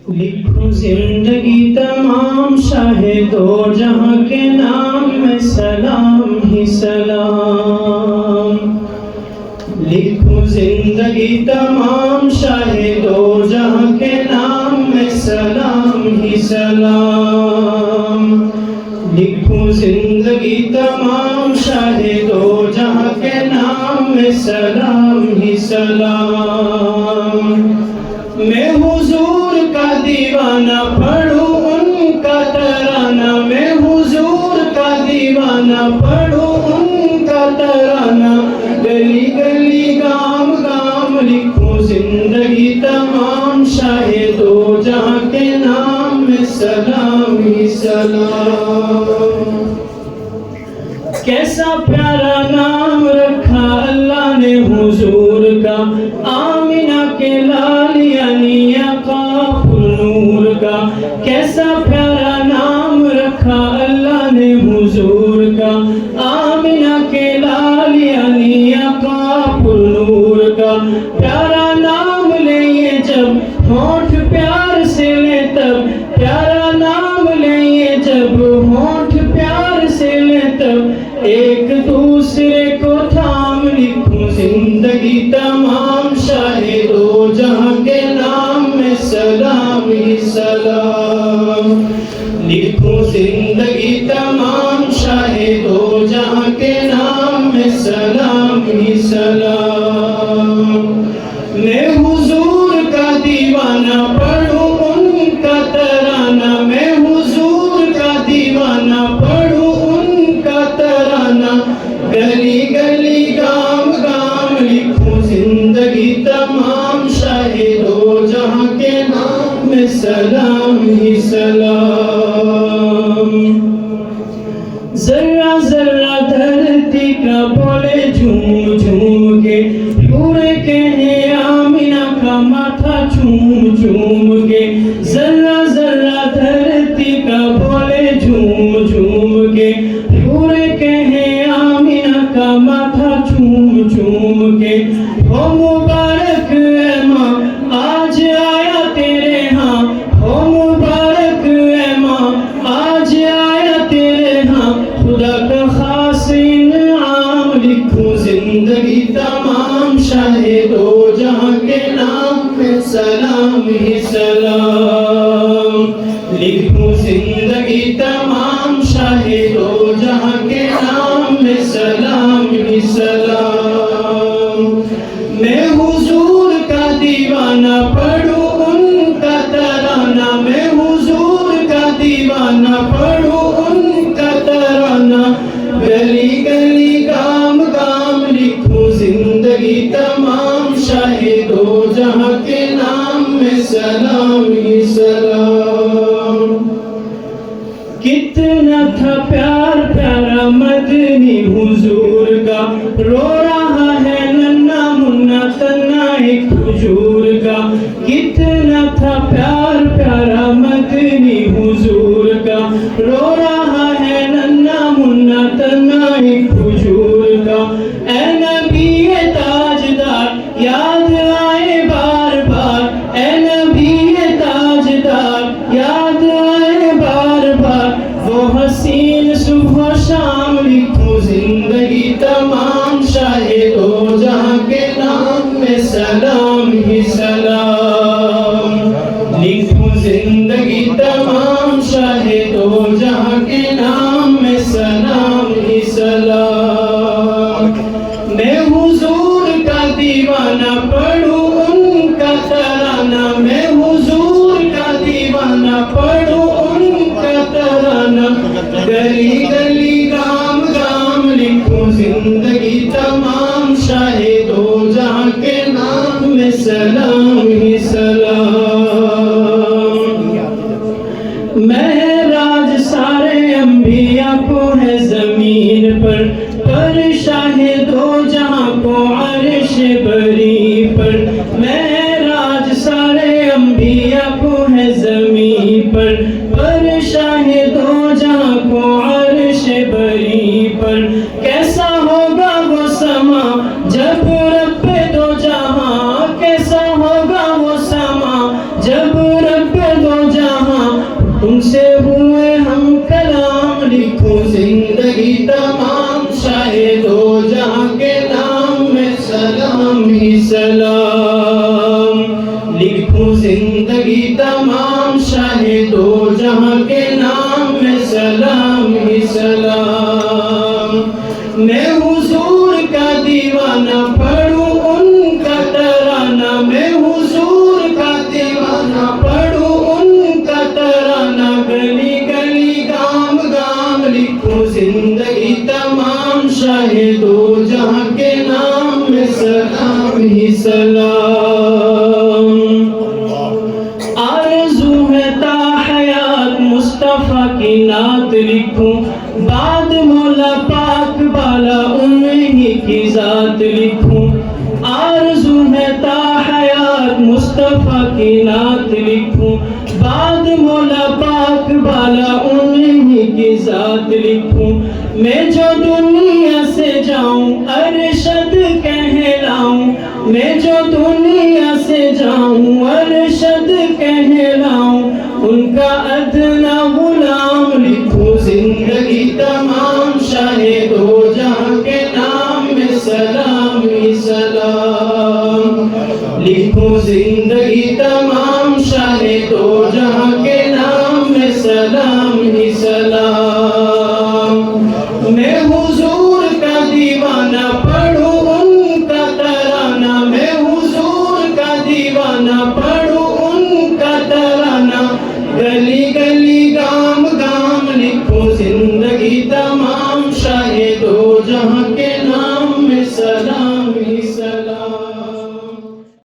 لکھوں زندگی تمام شاہ دو جہاں کے نام میں سلام ہی سلام. لکھوں زندگی تمام شاہ دو جہاں کے نام میں سلام ہی سلام. لکھوں زندگی تمام شاہ دو جہاں کے نام میں سلام ہی سلام. میں حضور کا دیوانہ پڑھوں ان کا ترانہ. میں حضور کا دیوانہ پڑھوں ان کا ترانہ. گلی گلی گام گام لکھوں زندگی تمام شاہ دو جہاں کے نام میں سلام ہی سلام. کیسا پیارا نام رکھا اللہ نے حضور کا، آمینہ کے لال یعنی آقا نور کا. کیسا پیارا نام رکھا اللہ نے حضور کا، آمینہ کے لال یعنی آقا نور کا. پیارا نام لیں جب ہونٹ پیار سے لے تب، پیارا نام لیں جب ہونٹ پیار سے لے تب، ایک دوسرے کو تھام. لکھوں زندگی تمام شاہ دو جہاں کے نام میں سلام ہی سلام. لکھوں زندگی تمام شاہ دو جہاں کے نام میں سلام ہی سلام. میں حضور کا دیوانہ پڑھوں ان کا ترانہ. میں حضور کا دیوانہ پڑھوں ان کا ترانہ. گلی گلی گام گام لکھوں زندگی تمام شاہ دو جہاں کے نام میں سلام ہی سلام. ذرہ ذرہ دھرتی کا بولے جھوم جھوم کے، پورے کہنے آمینہ کا ماتھا چوم چوم کے. ذرہ ذرہ دھرتی کا بولے جھوم جھوم کے، پورے کہنے آمینہ کا ماتھا چوم چوم کے. ہو مبارک اے ماں آج آیا تیرے ہاں، ہو مبارک اے ماں آج آیا تیرے ہاں، خدا کا خاص انعام. لکھوں زندگی تمام شاہ دو جہاں کے نام میں سلام ہی سلام. لکھوں زندگی تمام شاہ دو جہاں کے نام میں سلام ہی سلام. میں حضور کا دیوانہ پڑھوں ان کا ترانہ. میں حضور کا دیوانہ پڑھوں ان کا ترانہ. گلی گلی گام گام لکھوں زندگی تمام شاہ دو جہاں کے نام میں سلام ہی سلام. کتنا تھا پیار پیارا مدنی حضور کا، رو رہا ہے ننھا منا تنہا ایک کھجور کا. کتنا تھا پیار پیارا مدنی حضور کا، رو رہا ہے ننھا منا تنہا ایک کھجور کا. اے نبی تاجدار یاد آئے بار بار، اے نبی تاجدار یاد آئے بار بار. وہ حسین صبح و شام لکھوں زندگی تمام شاہ دو جہاں کے نام میں سلام ہی سلام. لکھوں زندگی تمام شاہ دو جہاں کے نام میں سلام ہی سلام. میں حضور کا دیوانہ پڑھوں ان کا ترانہ. میں حضور کا دیوانہ پڑھوں ان کا ترانہ. گلی گلی گام گام لکھوں زندگی تمام شاہ دو جہاں کے نام میں سلام ہی سلام. معراج سارے انبیاء کو ہے زمین پر شاہ دو جہاں کو عرش بری پر. معراج سارے انبیاء کو ہے زمین پر شاہ دو جہاں کو عرش بری پر. کیسا ہوگا وہ سما جب رب دو جہاں، کیسا ہوگا وہ سما جب رب سے ہوئے ہم کلام لکھوں زندگی تمام شاہ دو جہاں کے نام میں سلام ہی سلام لکھوں زندگی تمام شاہ دو جہاں کے نام میں سلام ہی سلام میں حضور کا دیوانہ پڑھوں ان کا ترانہ میں حضور کا دیوانہ پڑھوں ان کا ترانہ گلی گلی گام گام لکھوں زندگی تمام شاہ دو جہاں کے نام میں سلام ہی سلام آرزو ہے تا حیات مصطفیٰ کی نعت لکھوں بعد مولا پاک بالا انہی کی ذات لکھوں آرزو ہے تا حیات مصطفیٰ کی نعت لکھوں بعد مولا پاک بالا انہی کی ذات لکھوں میں جو دنیا سے جاؤں ارشد کہلاؤں میں جو دنیا سے جاؤں ارشد کہلاؤں ان کا ادنا غلام لکھوں زندگی تمام شاہ دو جہاں کے نام میں سلام ہی سلام لکھوں زندگی تمام شاہ دو جہاں کے نام میں سلام ہی سلام میں حضور کا دیوانہ پڑھوں ان کا ترانہ میں حضور کا دیوانہ پڑھوں